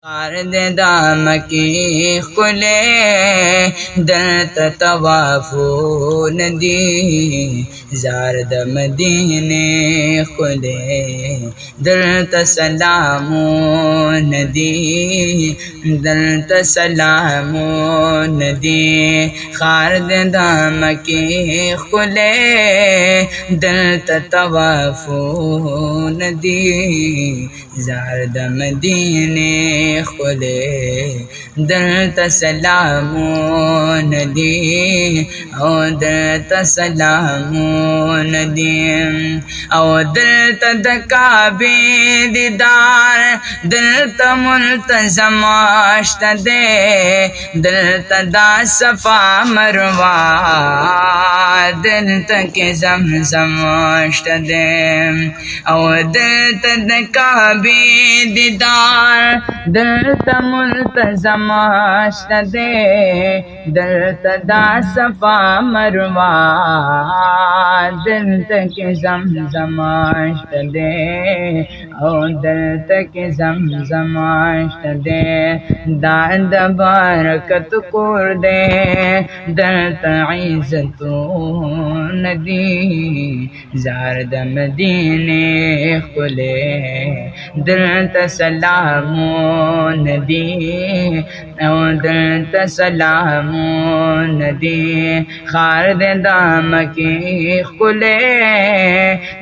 خارد دامکی خلے دلت توافو ندی زارد مدینے خلے دلت سلامو ندی دلت سلامو ندی خارد دامکی خلے دلت توافو ندی زارد مدینے خلے دلت سلامون دی او دلت سلامون دی او دلت دکابی دیدار دلت ملتزم آشت دے دلت دا صفا مروہ دلت کے زمزم آشت دے او دلت دکابی دیدار دلت ملتزم آشت دے دلت دا صفا مروہ دلت کے زمزم آشت دے او دلت کے زمزم آشت دے داد برکت کور دے دلت عزتو ندی زارد مدینے خلے دلت سلامون دی او دلت سلامون دی خارد دامکی خلے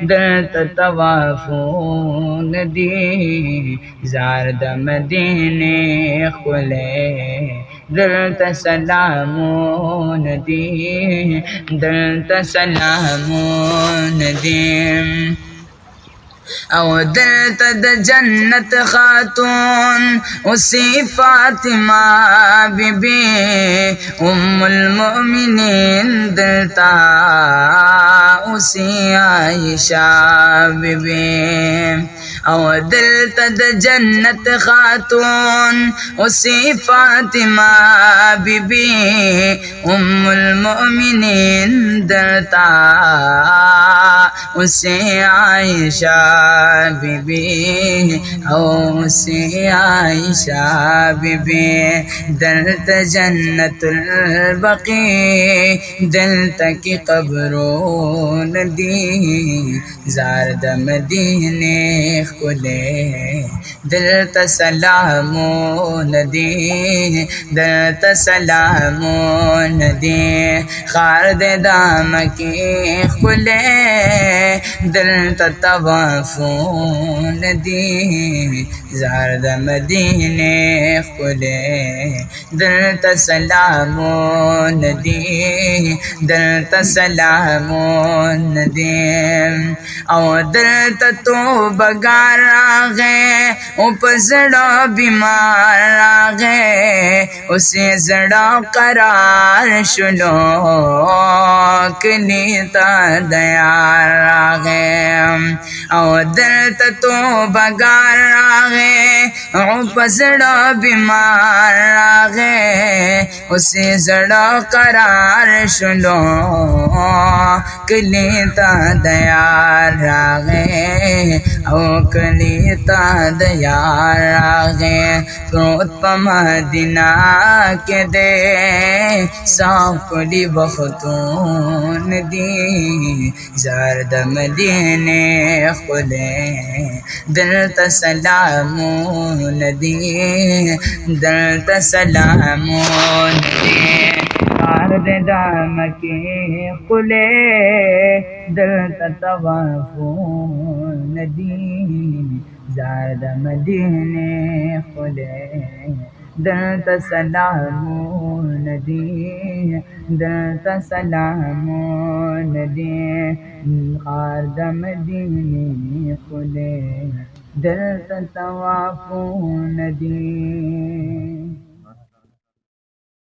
دلت توافون دی زارد مدینے خلے دلت سلامون دی دلت سلامون دی او دلت د جنت خاتون اسی فاطمہ بی بی ام المؤمنین دلتا اسی عائشہ بی بی او دلت د جنت خاتون اسی فاطمہ بی بی ام المؤمنین دلتا اسی عائشہ بی بی او سی عائشہ بی بی دلت جنت البقیع دلت کی قبرون دی زارد مدینے خلے دلت سلامون دی دلت سلامون دی خارد دامکی خلے دلت توافون دی زارد مدینے خلے دلت سلامون دی دلت سلامون دی او دلت تو بگار آگے او پزڑا بیمار آگے اسے زڑا قرار شلو کلیتا دیار آگے او دلت تو بگار آگے او پزڑا بیمار آگے اسے زڑا قرار شلو کلیتا دیار آگے او کلیتا دیار آگے پروت پا مدینہ کے دے ساکلی بختون دی زارد مدینے خلے دلت سلامون دی دلت سلامون دی خارد دامکی خلے دلت توافون دی زارد مدینے خلے دلت سلامون دی دلت سلامون دی خارد مدینے خلے دلت توافون دی